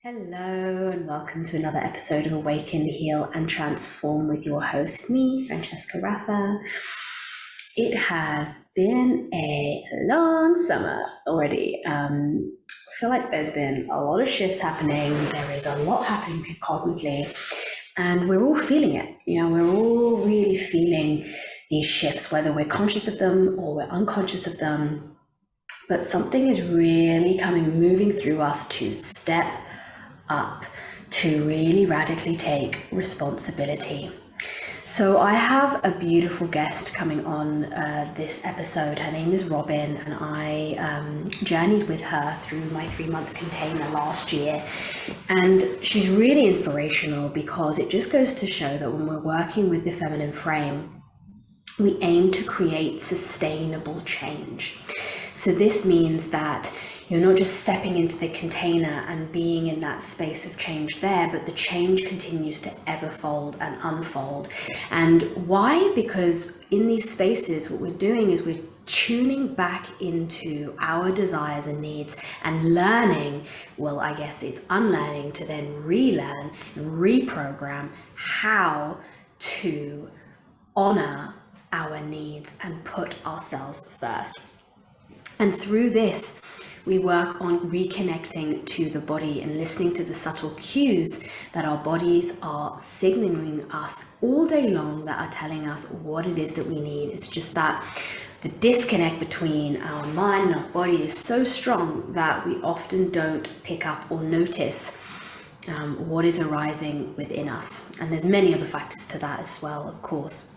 Hello, and welcome to another episode of Awaken, Heal, and Transform with your host, me, Francesca Raffa. It has been a long summer already. I feel like there's been a lot of shifts happening. There is a lot happening cosmically, and we're all feeling it. We're all really feeling these shifts, whether we're conscious of them or we're unconscious of them. But something is really moving through us to step up, to really radically take responsibility. So I have a beautiful guest coming on this episode. Her name is Robin, and I journeyed with her through my 3-month container last year. And she's really inspirational because it just goes to show that when we're working with the feminine frame, we aim to create sustainable change. So this means that you're not just stepping into the container and being in that space of change there, but the change continues to everfold and unfold. And why? Because in these spaces, what we're doing is we're tuning back into our desires and needs and learning, well, I guess it's unlearning to then relearn and reprogram how to honor our needs and put ourselves first. And through this, we work on reconnecting to the body and listening to the subtle cues that our bodies are signaling us all day long, that are telling us what it is that we need. It's just that the disconnect between our mind and our body is so strong that we often don't pick up or notice what is arising within us. And there's many other factors to that as well, of course.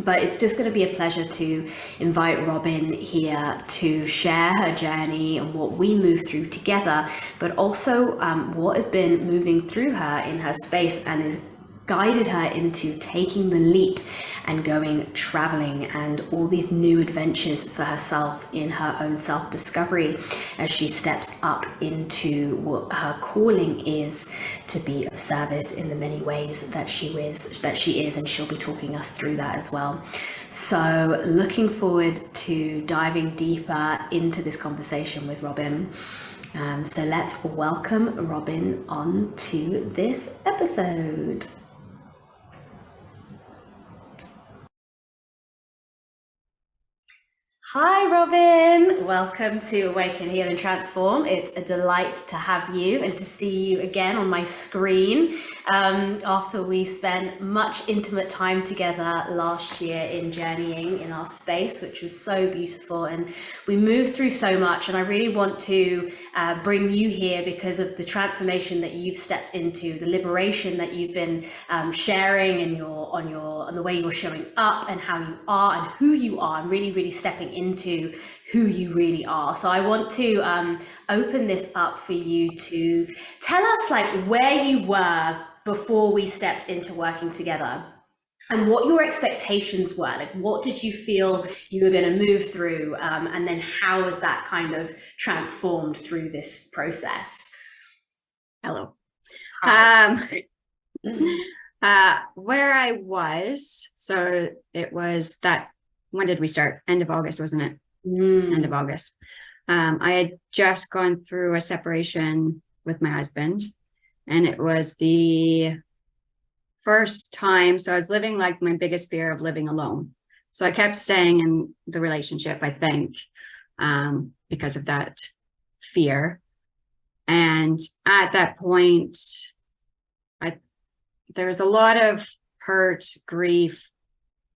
But it's just going to be a pleasure to invite Robin here to share her journey and what we move through together, but also what has been moving through her in her space and has guided her into taking the leap and going traveling and all these new adventures for herself in her own self-discovery as she steps up into what her calling is, to be of service in the many ways that she is, and she'll be talking us through that as well. So looking forward to diving deeper into this conversation with Robin. So let's welcome Robin on to this episode. Hi, Robin. Welcome to Awaken, Heal, and Transform. It's a delight to have you and to see you again on my screen after we spent much intimate time together last year in journeying in our space, which was so beautiful. And we moved through so much. And I really want to bring you here because of the transformation that you've stepped into, the liberation that you've been sharing, and on the way you're showing up and how you are and who you are, and really stepping into who you really are. So I want to open this up for you to tell us like where you were before we stepped into working together and what your expectations were. Like, what did you feel you were going to move through, and then how has that kind of transformed through this process? Hello. Hi. Where I was, so it was that, when did we start? End of August, wasn't it? End of August. I had just gone through a separation with my husband, and it was the first time. So I was living like my biggest fear of living alone. So I kept staying in the relationship, I think, because of that fear. And at that point, there was a lot of hurt, grief.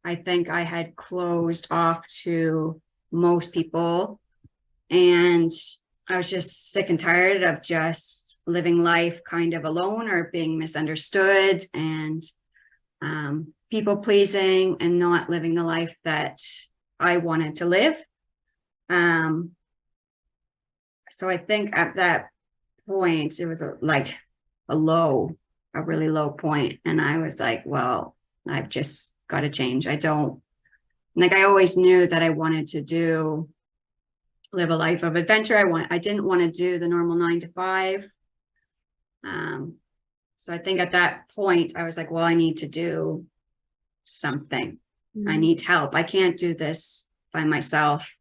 I think I had closed off to most people, and I was just sick and tired of just living life kind of alone or being misunderstood and people pleasing and not living the life that I wanted to live. So I think at that point, it was a really low point. And I was like, well, I've just got to change. I always knew that I wanted to live a life of adventure. I didn't want to do the normal 9 to 5. So I think at that point I was like, well, I need to do something. I need help. I can't do this by myself.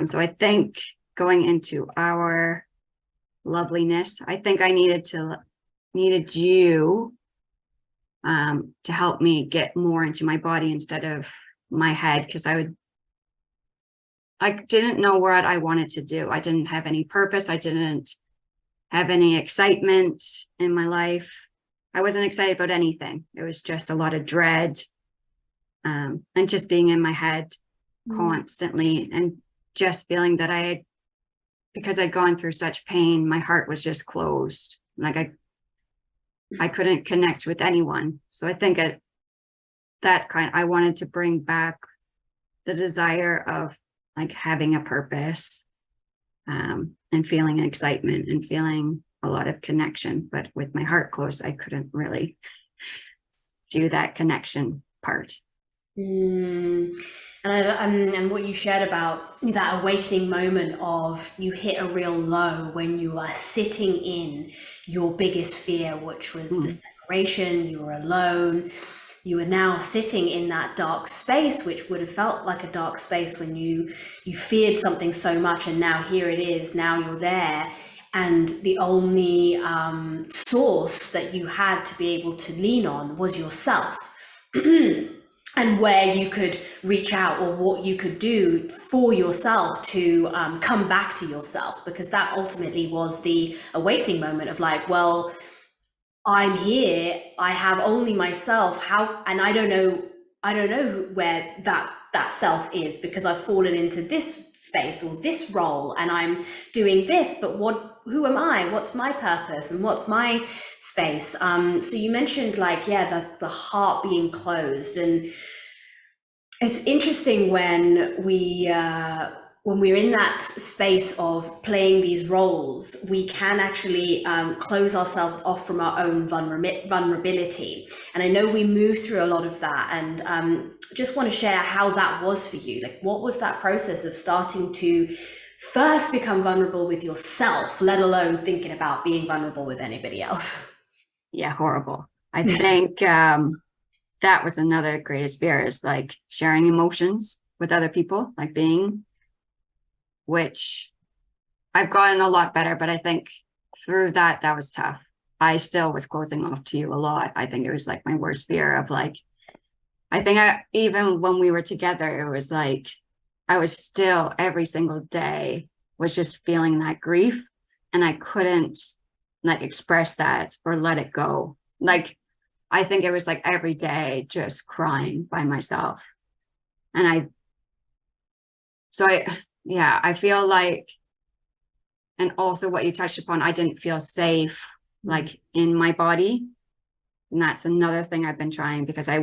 So I think going into our loveliness. I think I needed you to help me get more into my body instead of my head, because I didn't know what I wanted to do. I didn't have any purpose. I didn't have any excitement in my life. I wasn't excited about anything. It was just a lot of dread, and just being in my head constantly, and just feeling that because I'd gone through such pain, my heart was just closed. Like I couldn't connect with anyone. So I think I wanted to bring back the desire of like having a purpose, and feeling excitement and feeling a lot of connection. But with my heart closed, I couldn't really do that connection part. And what you shared about that awakening moment of you hit a real low when you are sitting in your biggest fear, which was the separation. You were alone. You were now sitting in that dark space, which would have felt like a dark space when you feared something so much, and now here it is. Now you're there, and the only source that you had to be able to lean on was yourself. And where you could reach out, or what you could do for yourself to come back to yourself, because that ultimately was the awakening moment of like, well, I'm here, I have only myself, and I don't know where that self is, because I've fallen into this space or this role, and I'm doing this, but who am I? What's my purpose, and what's my space? So you mentioned like, the heart being closed, and it's interesting when we're in that space of playing these roles, we can actually close ourselves off from our own vulnerability. And I know we moved through a lot of that, and just want to share how that was for you. Like, what was that process of starting to first become vulnerable with yourself, let alone thinking about being vulnerable with anybody else? Yeah, horrible. I think that was another greatest fear, is like sharing emotions with other people, like which I've gotten a lot better, but I think through that was tough. I still was closing off to you a lot. I think it was like my worst fear of like, I think even when we were together, it was like, I was still every single day was just feeling that grief, and I couldn't like express that or let it go. Like, I think it was like every day just crying by myself. And I feel like, and also what you touched upon, I didn't feel safe like in my body. And that's another thing I've been trying, because I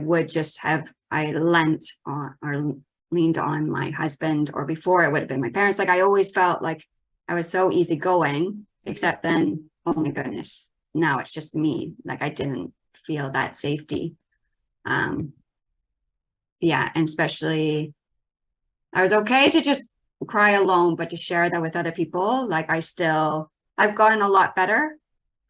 leaned on my husband, or before it would have been my parents. Like, I always felt like I was so easygoing, except then, oh my goodness, now it's just me. Like, I didn't feel that safety. And especially I was okay to just cry alone, but to share that with other people, like I've gotten a lot better.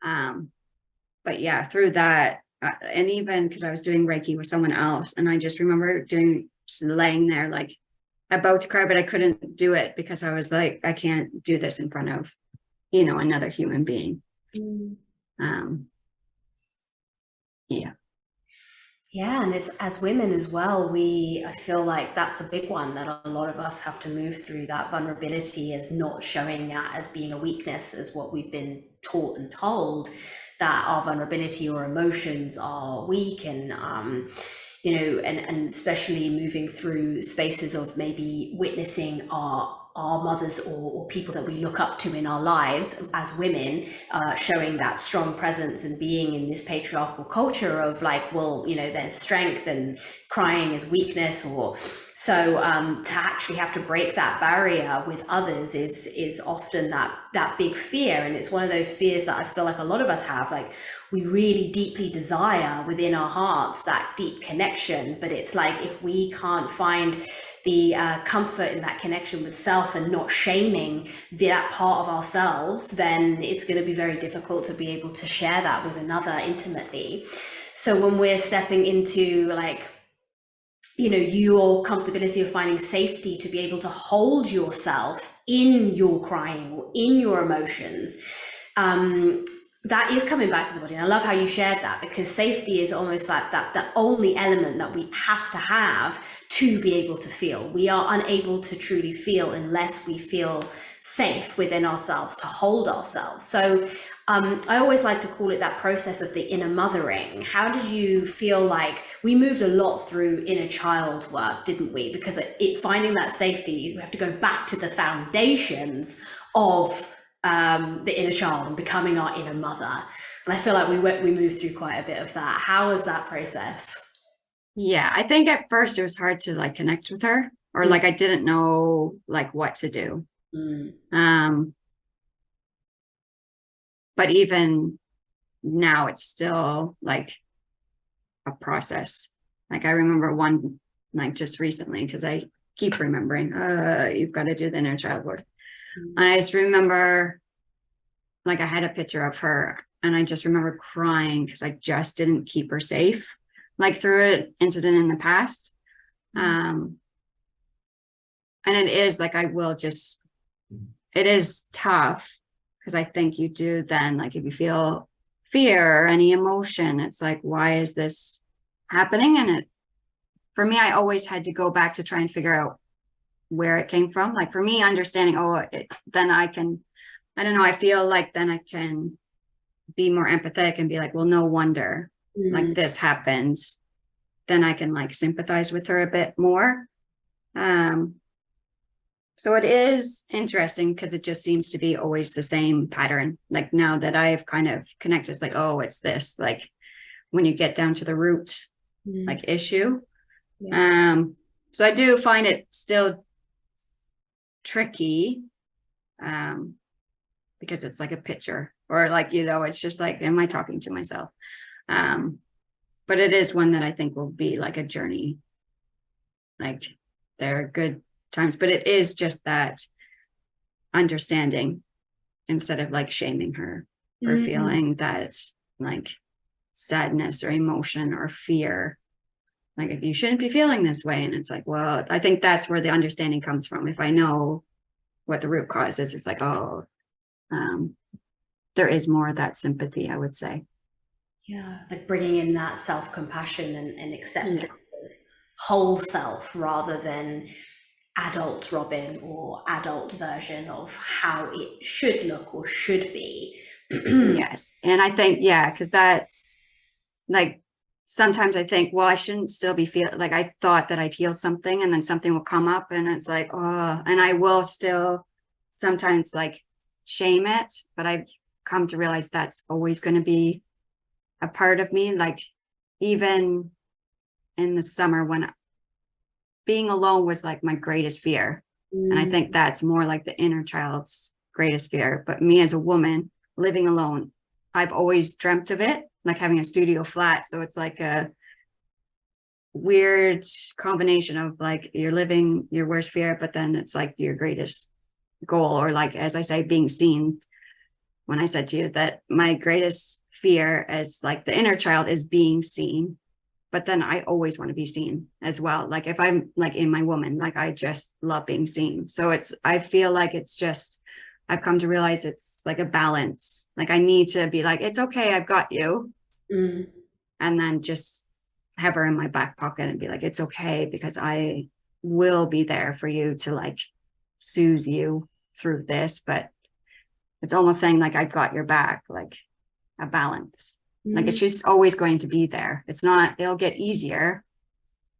But yeah, through that, and even because I was doing Reiki with someone else, and I just remember laying there like about to cry, but I couldn't do it because I was like, I can't do this in front of, another human being. Yeah, and as women as well, I feel like that's a big one that a lot of us have to move through, that vulnerability, as not showing that as being a weakness, as what we've been taught and told, that our vulnerability or emotions are weak. And and especially moving through spaces of maybe witnessing our mothers or people that we look up to in our lives as women, showing that strong presence and being in this patriarchal culture of like, well, there's strength and crying is weakness, or so to actually have to break that barrier with others is often that big fear. And it's one of those fears that I feel like a lot of us have. Like, we really deeply desire within our hearts that deep connection, but it's like, if we can't find the comfort in that connection with self and not shaming that part of ourselves, then it's going to be very difficult to be able to share that with another intimately. So when we're stepping into like, your comfortability of finding safety to be able to hold yourself in your crying or in your emotions, that is coming back to the body. And I love how you shared that, because safety is almost like that only element that we have to be able to feel. We are unable to truly feel unless we feel safe within ourselves to hold ourselves. So I always like to call it that process of the inner mothering. How did you feel like we moved a lot through inner child work, didn't we? Because finding that safety, we have to go back to the foundations of the inner child and becoming our inner mother. And I feel like we moved through quite a bit of that. How was that process? Yeah, I think at first it was hard to like connect with her, or like I didn't know like what to do. But even now it's still like a process. Like I remember one, like just recently, because I keep remembering, you've got to do the inner child work. And I just remember, like I had a picture of her and I just remember crying because I just didn't keep her safe, like through an incident in the past. And it is like, it is tough, because I think you do then, like if you feel fear or any emotion, it's like, why is this happening? And for me, I always had to go back to try and figure out where it came from. Like for me, understanding, then I can, I don't know, I feel like then I can be more empathetic and be like, well, no wonder like this happened. Then I can like sympathize with her a bit more. So it is interesting, because it just seems to be always the same pattern. Like now that I've kind of connected, it's like, oh, it's this, like when you get down to the root like issue. So I do find it still tricky, because it's like a picture, or like, it's just like, am I talking to myself? But it is one that I think will be like a journey. Like there are good times, but it is just that understanding, instead of like shaming her for feeling that like sadness or emotion or fear, like you shouldn't be feeling this way. And it's like, well, I think that's where the understanding comes from. If I know what the root cause is, it's like, there is more of that sympathy, I would say. Yeah, like bringing in that self-compassion and acceptance of whole self, rather than adult Robin or adult version of how it should look or should be. Yes. And I think, because that's like, sometimes I think, well, I shouldn't still be feeling like, I thought that I'd heal something, and then something will come up and it's like, and I will still sometimes like shame it, but I've come to realize that's always going to be a part of me. Like even in the summer, when being alone was like my greatest fear. And I think that's more like the inner child's greatest fear. But me as a woman living alone, I've always dreamt of it, like having a studio flat. So it's like a weird combination of like you're living your worst fear, but then it's like your greatest goal. Or like, as I say, being seen. When I said to you that my greatest fear as like the inner child is being seen, but then I always want to be seen as well. Like if I'm like in my woman, like I just love being seen. So I feel like it's just, I've come to realize it's like a balance. Like I need to be like, it's okay, I've got you. And then just have her in my back pocket and be like, it's okay, because I will be there for you to like soothe you through this. But it's almost saying like, I've got your back, like a balance. Like it's just always going to be there. It's not, it'll get easier,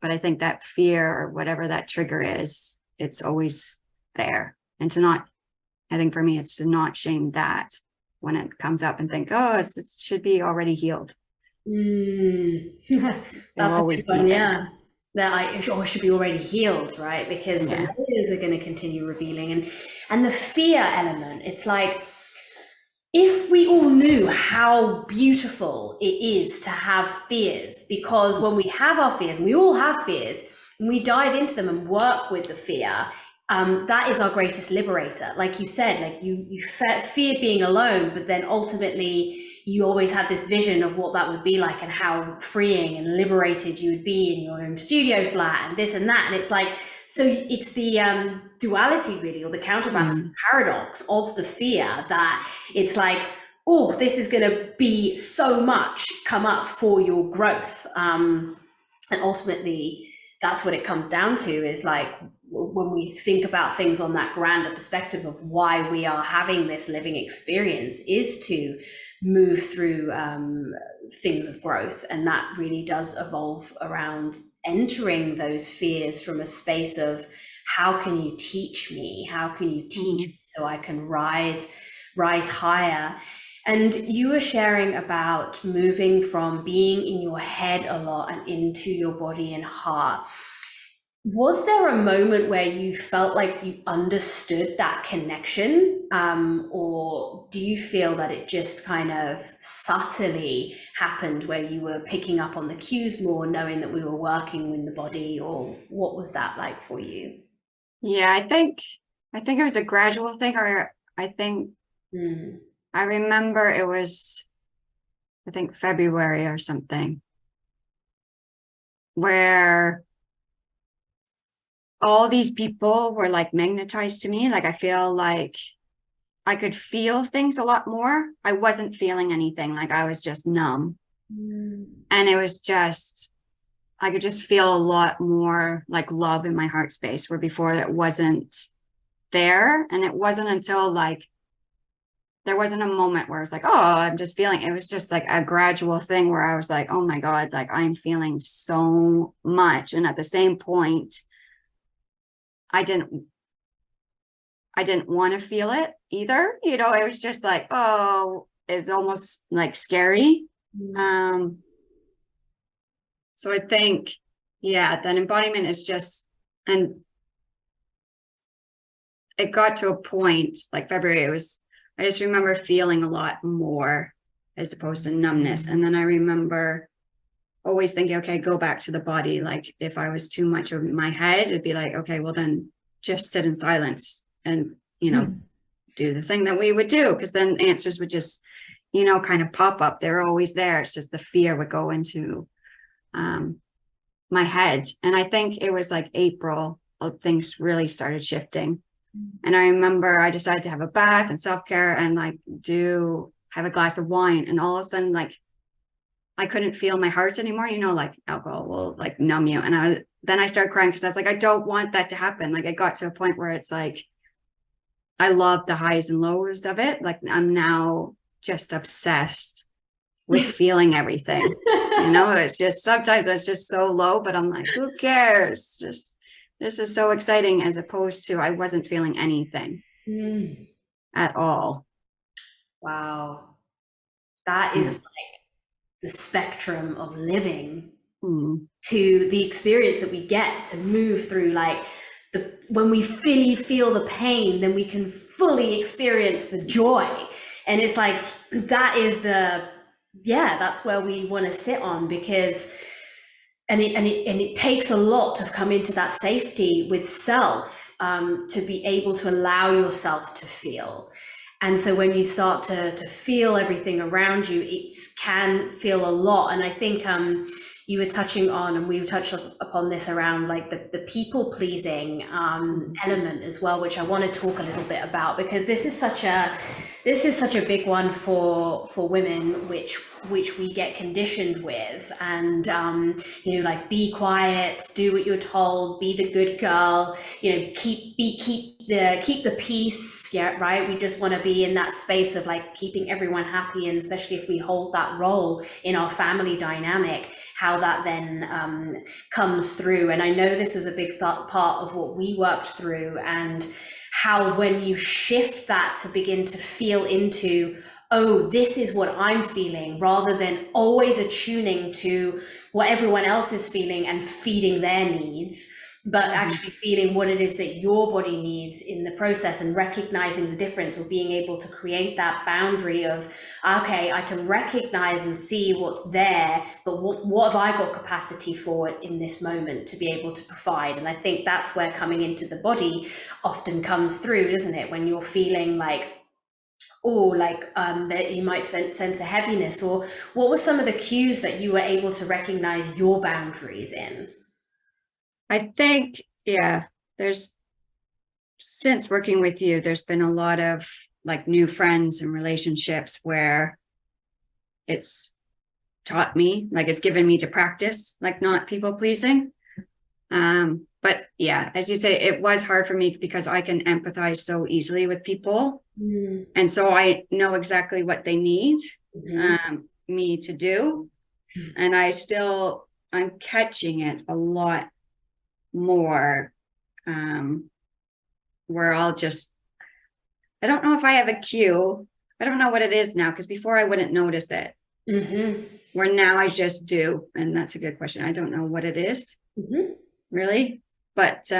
but I think that fear or whatever that trigger is, it's always there. And I think for me, it's to not shame that when it comes up and think, it should be already healed. That's a good one. Yeah. That it should be already healed, right? Because the layers are going to continue revealing. And the fear element, it's like, if we all knew how beautiful it is to have fears, because when we have our fears, and we all have fears, and we dive into them and work with the fear, that is our greatest liberator. Like you said, like you feared being alone, but then ultimately you always had this vision of what that would be like and how freeing and liberated you would be in your own studio flat and this and that. And it's like, so it's the duality really, or the counterbalance paradox of the fear, that it's like, oh, this is going to be so much come up for your growth. And ultimately, that's what it comes down to, is like when we think about things on that grander perspective of why we are having this living experience, is to move through things of growth. And that really does evolve around entering those fears from a space of, how can you teach me? How can you teach me so I can rise higher? And you were sharing about moving from being in your head a lot and into your body and heart. Was there a moment where you felt like you understood that connection? Or do you feel that it just kind of subtly happened, where you were picking up on the cues more, knowing that we were working in the body? Or what was that like for you? Yeah, I think it was a gradual thing, or I think I remember it was, I think February or something, where all these people were like magnetized to me. Like, I feel like I could feel things a lot more. I wasn't feeling anything. Like, I was just numb. And it was just, I could just feel a lot more like love in my heart space, where before it wasn't there. And it wasn't until like, there wasn't a moment where it's like, oh, I'm just feeling, it was just like a gradual thing where I was like, oh my God, like I'm feeling so much. And at the same point, I didn't want to feel it either. You know, it was just like, oh, it's almost like scary. So I think, yeah, that embodiment is just, and it got to a point like February, it was, I just remember feeling a lot more as opposed to numbness. And then I remember always thinking, okay, go back to the body. Like if I was too much of my head, it'd be like, okay, well then just sit in silence and, you know, do the thing that we would do. Because then answers would just, you know, kind of pop up. They're always there. It's just the fear would go into my head. And I think it was like April, things really started shifting. And I remember I decided to have a bath and self-care and like have a glass of wine. And all of a sudden, like I couldn't feel my heart anymore. You know, like alcohol will like numb you. And then I started crying because I was like, I don't want that to happen. Like, I got to a point where it's like, I love the highs and lows of it. Like, I'm now just obsessed with feeling everything. You know, it's just, sometimes it's just so low, but I'm like, who cares? Just, this is so exciting, as opposed to I wasn't feeling anything at all. Wow. That is like the spectrum of living to the experience that we get to move through. Like, when we fully feel the pain, then we can fully experience the joy. And it's like, that is that's where we want to sit on, because and it takes a lot to come into that safety with self, to be able to allow yourself to feel. And so when you start to feel everything around you, it can feel a lot. And I think you were touching on, and we touched upon this around like the people pleasing element as well, which I want to talk a little bit about, because this is such a big one for women, which we get conditioned with. And you know, like, be quiet, do what you're told, be the good girl, you know, keep the peace. Yeah, right. We just want to be in that space of like keeping everyone happy, and especially if we hold that role in our family dynamic, how that then comes through. And I know this was a big part of what we worked through, and how when you shift that to begin to feel into, oh, this is what I'm feeling, rather than always attuning to what everyone else is feeling and feeding their needs, but actually feeling what it is that your body needs in the process, and recognizing the difference, or being able to create that boundary of, okay, I can recognize and see what's there, but what have I got capacity for in this moment to be able to provide? And I think that's where coming into the body often comes through, doesn't it? When you're feeling like, that you might sense a heaviness, or what were some of the cues that you were able to recognize your boundaries in? I think, yeah, since working with you, there's been a lot of like new friends and relationships where it's taught me, like it's given me to practice, like not people pleasing. But yeah, as you say, it was hard for me because I can empathize so easily with people. And so I know exactly what they need me to do. And I'm catching it a lot more, where I don't know if I have a cue. I don't know what it is now, because before I wouldn't notice it. Where now I just do. And that's a good question. I don't know what it is, really. But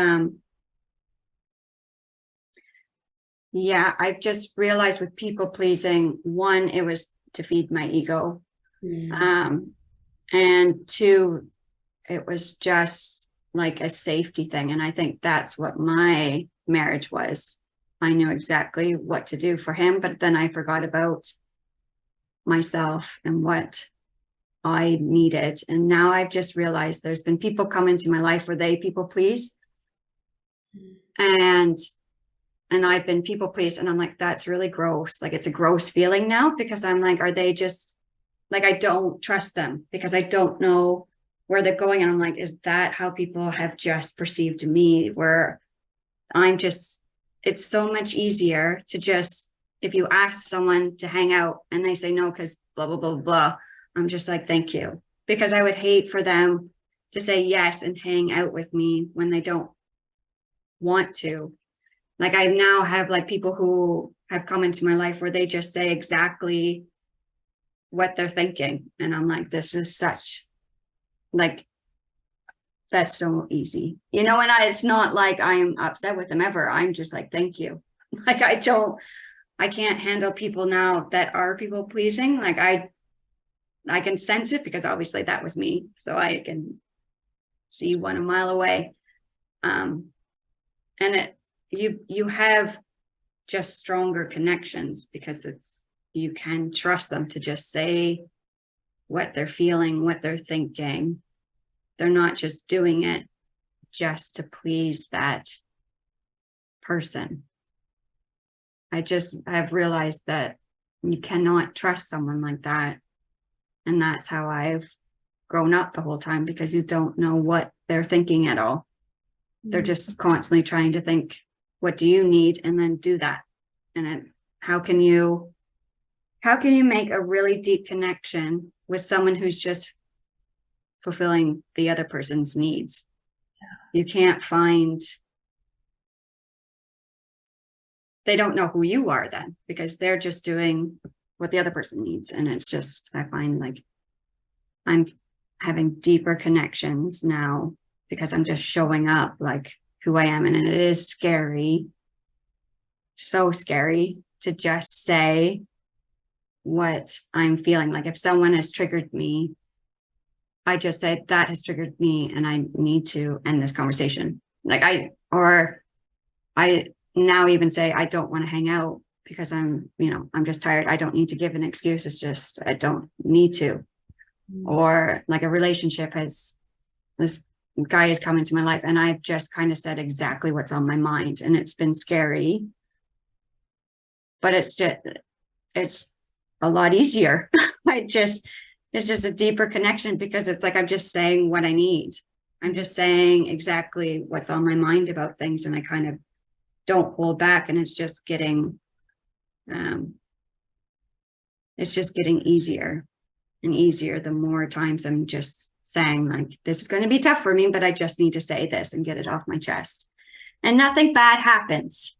yeah, I've just realized with people pleasing, one, it was to feed my ego. And two, it was just like a safety thing. And I think that's what my marriage was. I knew exactly what to do for him, but then I forgot about myself and what I needed. And now I've just realized there's been people come into my life where they people please. And I've been people pleased, and I'm like, that's really gross. Like, it's a gross feeling now, because I'm like, are they just like, I don't trust them because I don't know where they're going. And I'm like, is that how people have just perceived me? Where it's so much easier to just, if you ask someone to hang out and they say no, because blah, blah, blah, blah, I'm just like, thank you. Because I would hate for them to say yes and hang out with me when they don't want to. Like, I now have like people who have come into my life where they just say exactly what they're thinking. And I'm like, this is such, like, that's so easy, and it's not like I'm upset with them ever. I'm just like, thank you. Like, I can't handle people now that are people pleasing. Like, I can sense it, because obviously that was me. So I can see 1 mile away. And you have just stronger connections, because you can trust them to just say what they're feeling, what they're thinking. They're not just doing it just to please that person. I've realized that you cannot trust someone like that. And that's how I've grown up the whole time, because you don't know what they're thinking at all. They're just constantly trying to think, what do you need? And then do that. And how can you make a really deep connection with someone who's just fulfilling the other person's needs? You can't they don't know who you are then, because they're just doing what the other person needs. And it's just, I find like I'm having deeper connections now, because I'm just showing up like who I am. And it is scary, so scary, to just say what I'm feeling. Like, if someone has triggered me, I just say, that has triggered me and I need to end this conversation. Like, I now even say, I don't want to hang out because I'm just tired. I don't need to give an excuse. It's just, I don't need to. Or like, a relationship this guy has come into my life and I've just kind of said exactly what's on my mind, and it's been scary, but it's a lot easier. It's just a deeper connection, because it's like, I'm just saying what I need. I'm just saying exactly what's on my mind about things, and I kind of don't hold back. And it's just getting easier and easier the more times I'm just saying, like, this is going to be tough for me, but I just need to say this and get it off my chest, and nothing bad happens.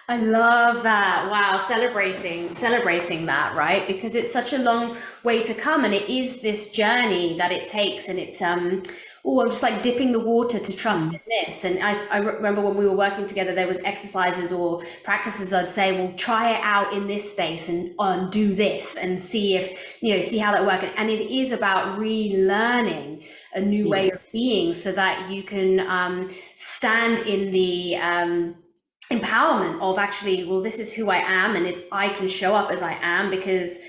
I love that. Wow. Celebrating that, right? Because it's such a long way to come, and it is this journey that it takes. And it's, I'm just like dipping the water to trust in this. And I remember when we were working together, there was exercises or practices I'd say, well, try it out in this space and do this and see see how that works. And it is about relearning a new way of being, so that you can stand in the empowerment of actually, well, this is who I am, and I can show up as I am, because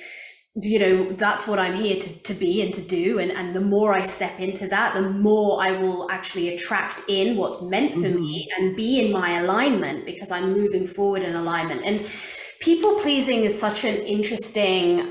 that's what I'm here to be and to do. And the more I step into that, the more I will actually attract in what's meant for me and be in my alignment, because I'm moving forward in alignment. And people pleasing is such an interesting,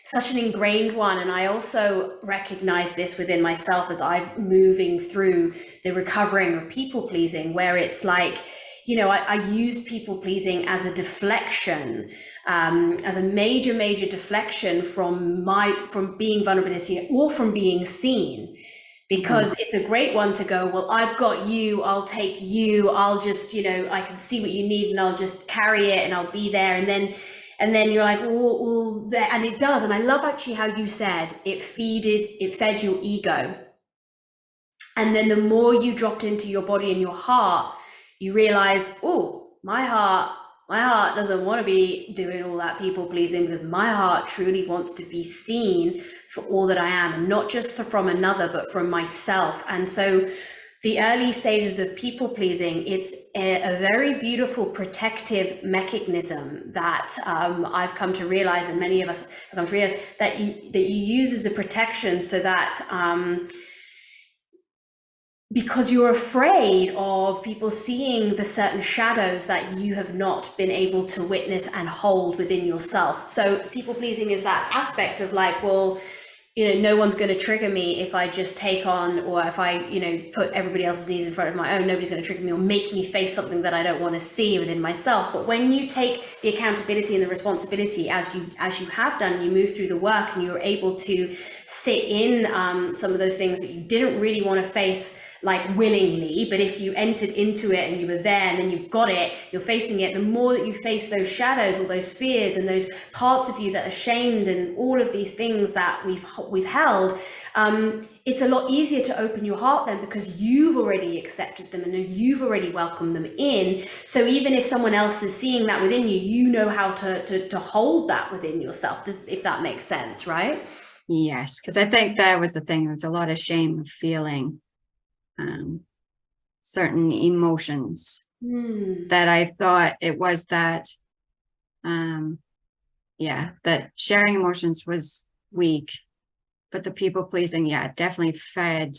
such an ingrained one. And I also recognize this within myself as I've moving through the recovering of people pleasing, where it's like, I use people pleasing as a deflection, as a major deflection from being vulnerability or from being seen, because it's a great one to go, well, I've got you, I'll take you, I'll just, I can see what you need and I'll just carry it and I'll be there. And then you're like, well, there, and it does. And I love actually how you said it fed your ego. And then the more you dropped into your body and your heart, you realize, oh, my heart doesn't want to be doing all that people pleasing, because my heart truly wants to be seen for all that I am, and not just from another, but from myself. And so the early stages of people pleasing, it's a very beautiful protective mechanism that I've come to realize, and many of us have come to realize, that you use as a protection, so that because you're afraid of people seeing the certain shadows that you have not been able to witness and hold within yourself. So people pleasing is that aspect of like, well, no one's going to trigger me if I just take on, or if I, put everybody else's needs in front of my own. Nobody's going to trigger me or make me face something that I don't want to see within myself. But when you take the accountability and the responsibility, as you have done, you move through the work and you're able to sit in some of those things that you didn't really want to face, like willingly, but if you entered into it and you were there and then you've got it, you're facing it, the more that you face those shadows or those fears and those parts of you that are shamed and all of these things that we've held, it's a lot easier to open your heart then, because you've already accepted them and you've already welcomed them in. So even if someone else is seeing that within you, you know how to hold that within yourself, if that makes sense, right? Yes, because I think that was the thing. There's a lot of shame of feeling certain emotions that I thought it was that that sharing emotions was weak, but the people pleasing definitely fed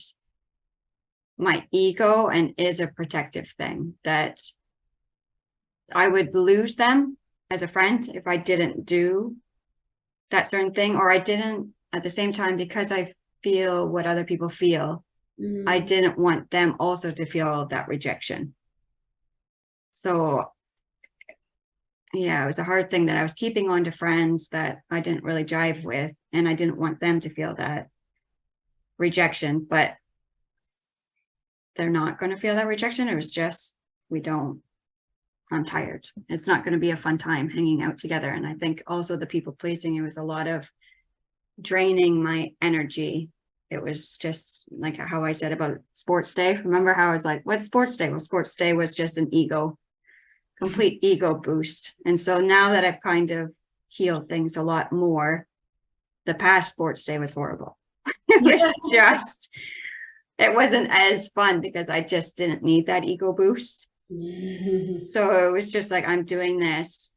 my ego and is a protective thing, that I would lose them as a friend if I didn't do that certain thing, or I didn't at the same time, because I feel what other people feel. I didn't want them also to feel that rejection. So it was a hard thing that I was keeping on to friends that I didn't really jive with, and I didn't want them to feel that rejection, but they're not going to feel that rejection. It was just, I'm tired. It's not going to be a fun time hanging out together. And I think also the people pleasing, it was a lot of draining my energy. It was just like how I said about sports day. Remember how I was like, what's sports day? Well, sports day was just an complete ego boost. And so now that I've kind of healed things a lot more, the past sports day was horrible. It wasn't as fun, because I just didn't need that ego boost. So it was just like, I'm doing this,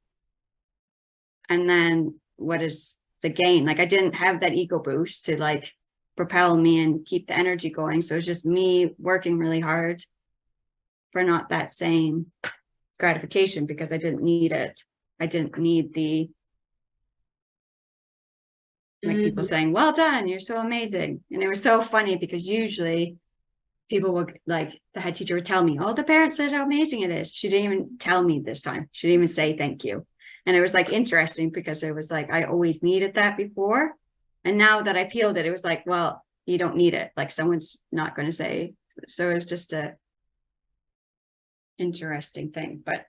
and then what is the gain? Like, I didn't have that ego boost to like propel me and keep the energy going. So it's just me working really hard for not that same gratification, because I didn't need it. I didn't need the people saying, well done, you're so amazing. And it was so funny, because usually people would, like, the head teacher would tell me, oh, the parents said how amazing it is. She didn't even tell me this time. She didn't even say thank you. And it was like interesting, because it was like I always needed that before, and now that I've healed it, it was like, well, you don't need it. Like, someone's not going to say. So it's just a interesting thing. But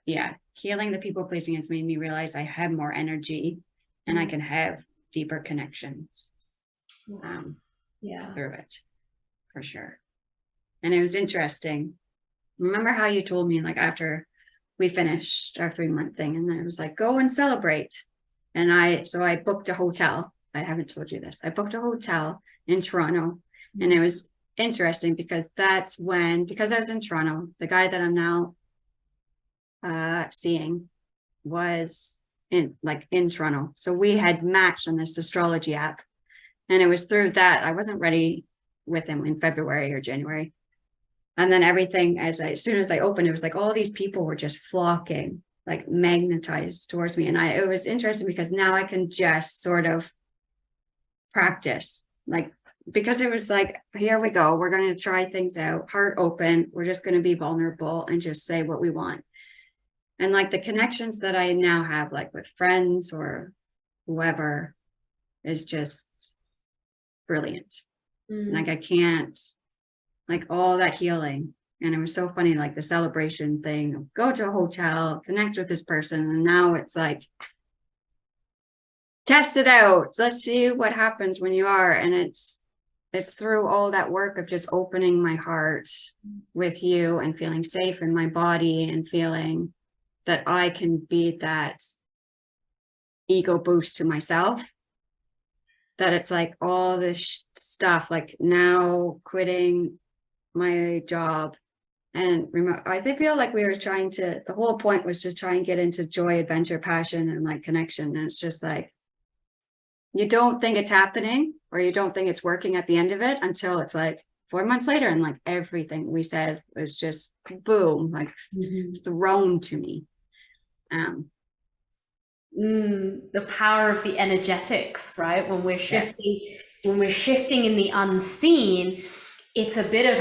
healing the people pleasing has made me realize I have more energy and I can have deeper connections through it, for sure. And it was interesting. Remember how you told me, like, after we finished our 3-month thing, and then it was like, go and celebrate. And I booked a hotel. I haven't told you this. I booked a hotel in Toronto, and it was interesting, because that's when, because I was in Toronto, the guy that I'm now seeing, was in Toronto. So we had matched on this astrology app, and it was through that. I wasn't ready with him in February or January. And then everything, as soon as I opened, it was like all these people were just flocking, like magnetized towards me. And it was interesting because now I can just sort of practice, like, because it was like, here we go. We're going to try things out, heart open. We're just going to be vulnerable and just say what we want. And like the connections that I now have, like with friends or whoever, is just brilliant. Like I can't, like all that healing. And it was so funny, like the celebration thing, go to a hotel, connect with this person. And now it's like, test it out. Let's see what happens when you are. And it's through all that work of just opening my heart with you and feeling safe in my body and feeling that I can be that ego boost to myself. That it's like all this stuff, like now quitting my job and I feel like we were trying to, the whole point was to try and get into joy, adventure, passion, and like connection. And it's just like, you don't think it's happening or you don't think it's working at the end of it until it's like 4 months later. And like everything we said was just boom, like thrown to me. The power of the energetics, right? When we're shifting, when we're shifting in the unseen, it's a bit of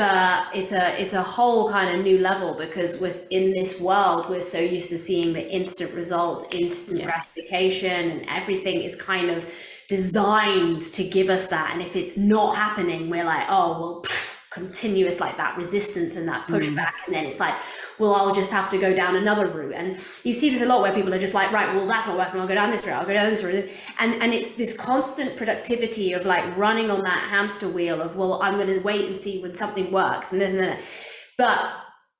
it's a whole kind of new level, because we're in this world, we're so used to seeing the instant results, instant gratification, and everything is kind of designed to give us that. And if it's not happening, we're like, oh, well, continuous, like that resistance and that pushback. And then it's like, well, I'll just have to go down another route. And you see this a lot where people are just like, right, well, that's not working, I'll go down this route, I'll go down this route. And it's this constant productivity of like running on that hamster wheel of, well, I'm going to wait and see when something works. And then, but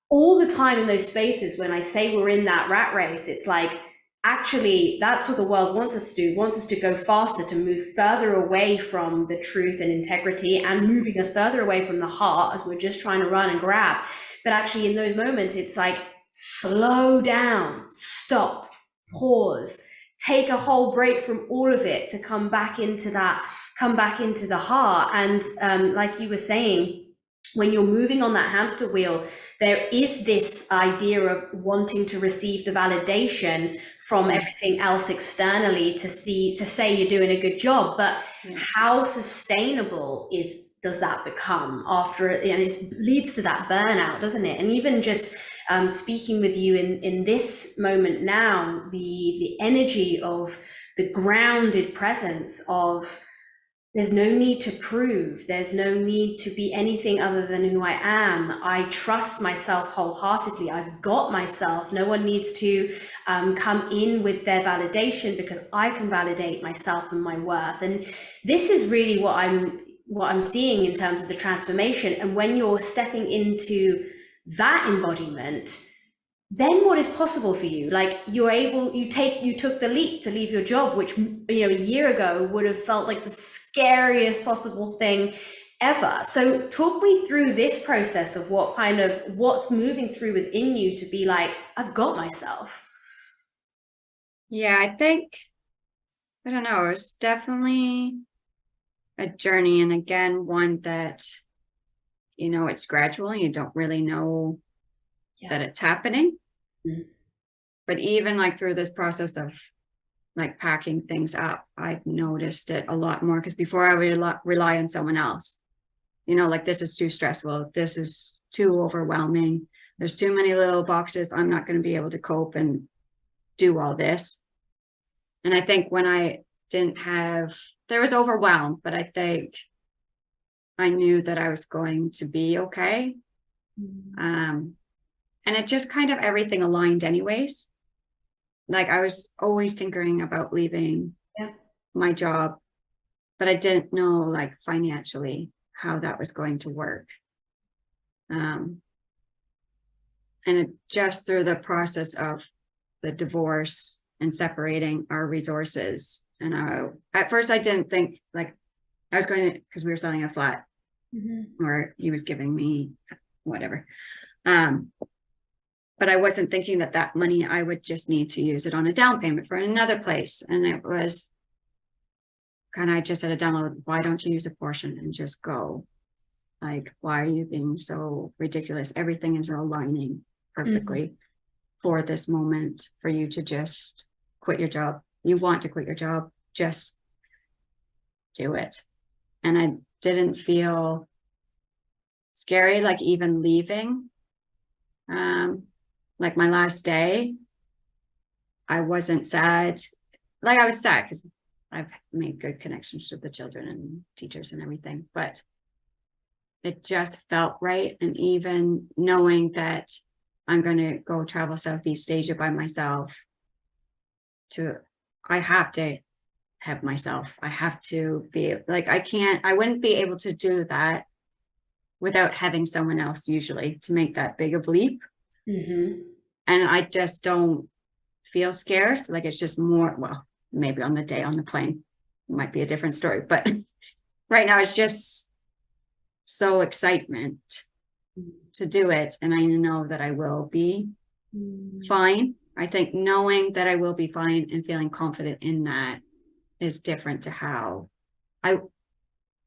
all the time in those spaces, when I say we're in that rat race, it's like, actually, that's what the world wants us to do, wants us to go faster, to move further away from the truth and integrity, and moving us further away from the heart as we're just trying to run and grab. But actually in those moments, it's like, slow down, stop, pause, take a whole break from all of it to come back into that, come back into the heart. And like you were saying, when you're moving on that hamster wheel, there is this idea of wanting to receive the validation from everything else externally to say you're doing a good job. But how sustainable does that become after it? And it leads to that burnout, doesn't it? And even just speaking with you in this moment now, the energy of the grounded presence of, there's no need to prove, there's no need to be anything other than who I am. I trust myself wholeheartedly. I've got myself. No one needs to come in with their validation, because I can validate myself and my worth. And this is really what I'm seeing in terms of the transformation. And when you're stepping into that embodiment, then what is possible for you? Like you took the leap to leave your job, which, you know, a year ago would have felt like the scariest possible thing ever. So talk me through this process of what's moving through within you to be like, I've got myself. Yeah, I think, I don't know, it's definitely a journey. And again, one that, you know, it's gradual and you don't really know that it's happening. But even like through this process of like packing things up, I've noticed it a lot more, because before I would rely on someone else, you know, like, this is too stressful, this is too overwhelming, there's too many little boxes, I'm not going to be able to cope and do all this. And I think when I didn't have, there was overwhelm, but I think I knew that I was going to be okay. And it just kind of, everything aligned anyways. Like I was always tinkering about leaving my job, but I didn't know like financially how that was going to work. And it just through the process of the divorce and separating our resources. And at first I didn't think, like, I was going to, because we were selling a flat, or he was giving me whatever. but I wasn't thinking that that money, I would just need to use it on a down payment for another place. And it was kind of, I just had a download, why don't you use a portion and just go? Like, why are you being so ridiculous? Everything is aligning perfectly for this moment for you to just quit your job. You want to quit your job, just do it. And I didn't feel scary, like even leaving. Like my last day, I wasn't sad. Like I was sad because I've made good connections with the children and teachers and everything, but it just felt right. And even knowing that I'm going to go travel Southeast Asia by myself I have to have myself. I have to be like, I wouldn't be able to do that without having someone else usually to make that big of leap. And I just don't feel scared. Like it's just more, well, maybe on the day on the plane, it might be a different story, but right now it's just so excitement to do it. And I know that I will be fine. I think knowing that I will be fine and feeling confident in that is different to how if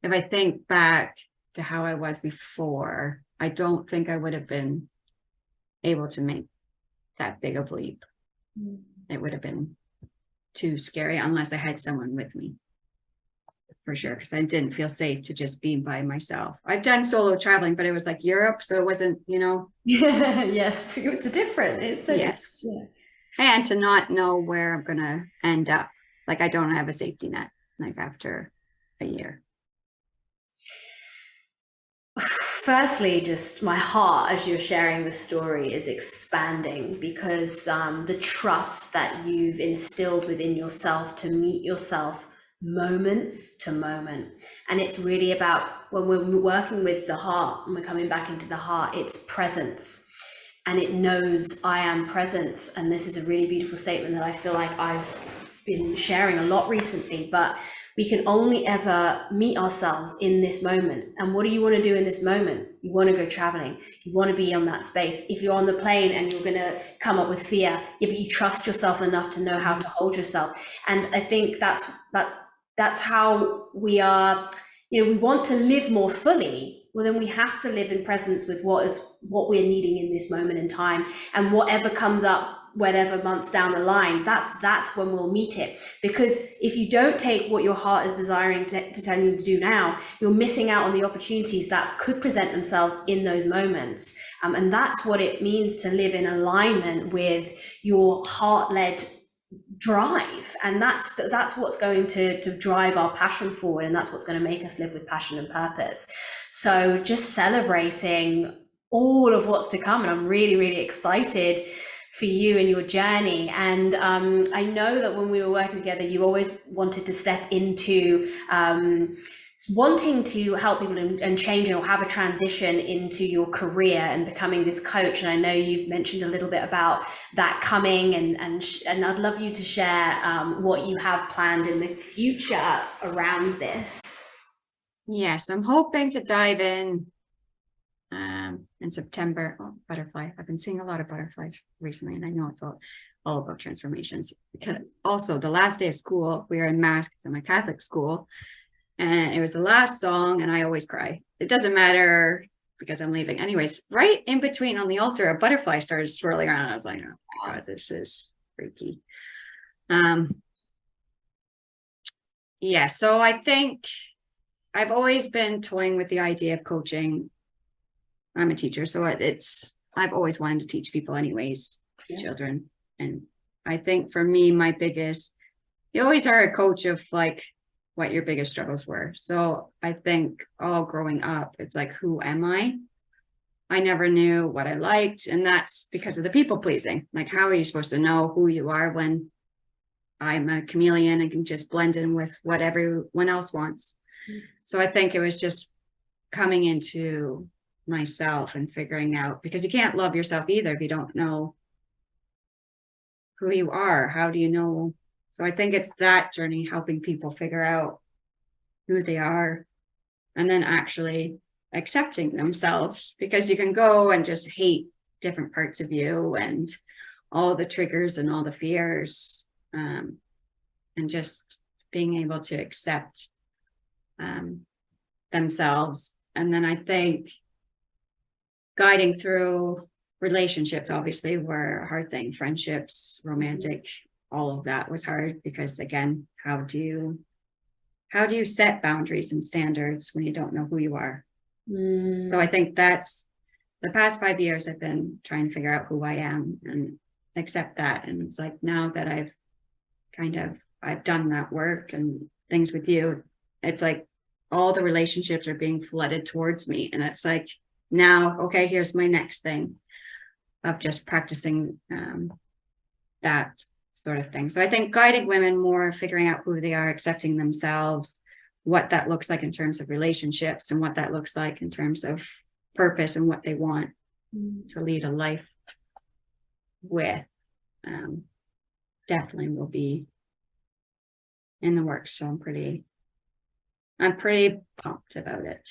I think back to how I was before, I don't think I would have been able to make that big of a leap. It would have been too scary unless I had someone with me, for sure, because I didn't feel safe to just be by myself. I've done solo traveling, but it was like Europe, so it wasn't, Yes, it's different. It's different. Yes. Yeah. And to not know where I'm gonna end up. Like I don't have a safety net, like after a year. Firstly, just my heart as you're sharing the story is expanding because the trust that you've instilled within yourself to meet yourself moment to moment. And it's really about when we're working with the heart and we're coming back into the heart, it's presence. And it knows I am presence. And this is a really beautiful statement that I feel like I've been sharing a lot recently, but we can only ever meet ourselves in this moment. And what do you want to do in this moment? You want to go traveling. You want to be on that space. If you're on the plane and you're going to come up with fear, yeah, but you trust yourself enough to know how to hold yourself. And I think that's how we are, we want to live more fully. Well, then we have to live in presence with what we're needing in this moment in time, and whatever comes up, whatever months down the line, that's when we'll meet it. Because if you don't take what your heart is desiring to tell you to do now, you're missing out on the opportunities that could present themselves in those moments. And that's what it means to live in alignment with your heart-led drive. And that's what's going to drive our passion forward, and that's what's going to make us live with passion and purpose. So just celebrating all of what's to come, and I'm really, really excited for you and your journey. And I know that when we were working together, you always wanted to step into wanting to help people and change or have a transition into your career and becoming this coach. And I know you've mentioned a little bit about that coming, and I'd love you to share what you have planned in the future around this. Yes, I'm hoping to dive in September. Oh, butterfly. I've been seeing a lot of butterflies recently, and I know it's all about transformations. Because also the last day of school, we were in mass in my Catholic school, and it was the last song, and I always cry. It doesn't matter because I'm leaving. Anyways, right in between on the altar, a butterfly started swirling around. I was like, oh my God, this is freaky. Yeah, so I think I've always been toying with the idea of coaching. I'm a teacher, so I've always wanted to teach people anyways, children. And I think for me, you always are a coach of like what your biggest struggles were. So I think all growing up, it's like, who am I? I never knew what I liked. And that's because of the people pleasing. Like, how are you supposed to know who you are when I'm a chameleon and can just blend in with what everyone else wants? So I think it was just coming into myself and figuring out, because you can't love yourself either if you don't know who you are. How do you know? So I think it's that journey, helping people figure out who they are and then actually accepting themselves, because you can go and just hate different parts of you and all the triggers and all the fears, and just being able to accept themselves. And then I think guiding through relationships obviously were a hard thing. Friendships, romantic, all of that was hard, because again, how do you set boundaries and standards when you don't know who you are? So I think that's the past 5 years I've been trying to figure out who I am and accept that. And it's like, now that I've done that work and things with you, it's like all the relationships are being flooded towards me. And it's like, now, okay, here's my next thing of just practicing that sort of thing. So I think guiding women more, figuring out who they are, accepting themselves, what that looks like in terms of relationships, and what that looks like in terms of purpose and what they want to lead a life with, definitely will be in the works. So I'm pretty pumped about it.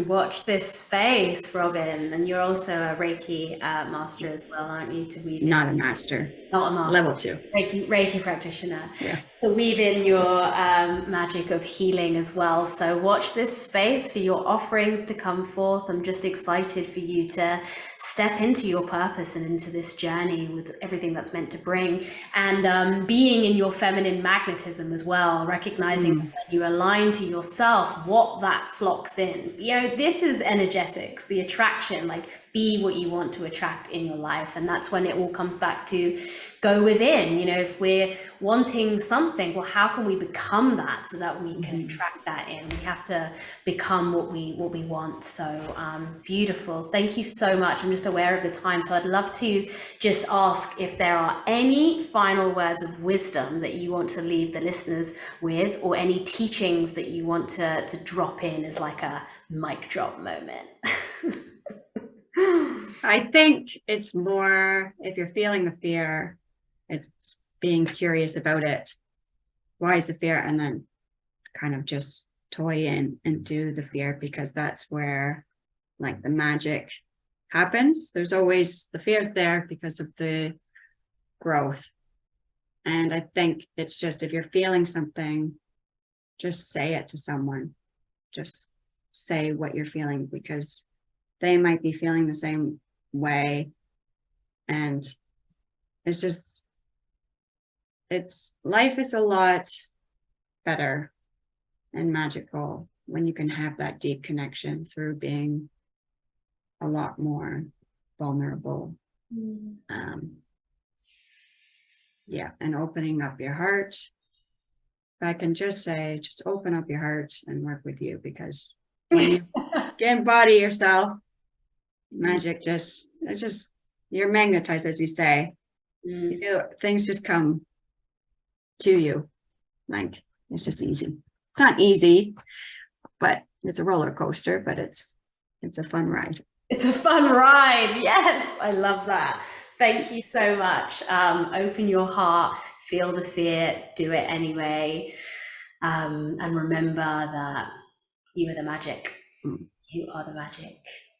Watch this space, Robin. And you're also a Reiki master as well, aren't you? To weave Not a master. Not a master. Level 2. Reiki practitioner. Yeah. To weave in your magic of healing as well. So watch this space for your offerings to come forth. I'm just excited for you to step into your purpose and into this journey with everything that's meant to bring. And being in your feminine magnetism as well, recognizing that when you align to yourself, what that flocks in. You know, this is energetics, the attraction, like be what you want to attract in your life. And that's when it all comes back to go within. You know, if we're wanting something, well, how can we become that so that we can attract that in? We have to become what we want. So beautiful. Thank you so much. I'm just aware of the time, so I'd love to just ask if there are any final words of wisdom that you want to leave the listeners with, or any teachings that you want to drop in as like a mic drop moment. I think it's more, if you're feeling the fear, it's being curious about it. Why is the fear? And then kind of just toy in and do the fear, because that's where like the magic happens. There's always, the fear is there because of the growth. And I think it's just, if you're feeling something, just say it to someone. Just say what you're feeling, because they might be feeling the same way. And it's just, life is a lot better and magical when you can have that deep connection through being a lot more vulnerable. And opening up your heart. If I can just say, just open up your heart and work with you, because when you embody yourself, magic you're magnetized, as you say. You feel things just come to you. Like, it's just easy. It's not easy, but it's a roller coaster, but it's a fun ride. It's a fun ride. Yes, I love that. Thank you so much. Open your heart, feel the fear, do it anyway. And remember that you are the magic. You are the magic.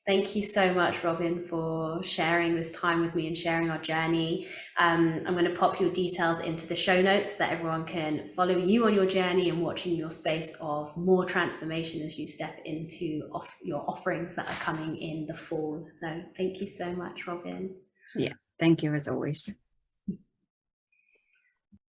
Thank you so much, Robin, for sharing this time with me and sharing our journey. I'm going to pop your details into the show notes so that everyone can follow you on your journey and watching your space of more transformation as you step into your offerings that are coming in the fall. So thank you so much, Robin. Yeah, thank you as always.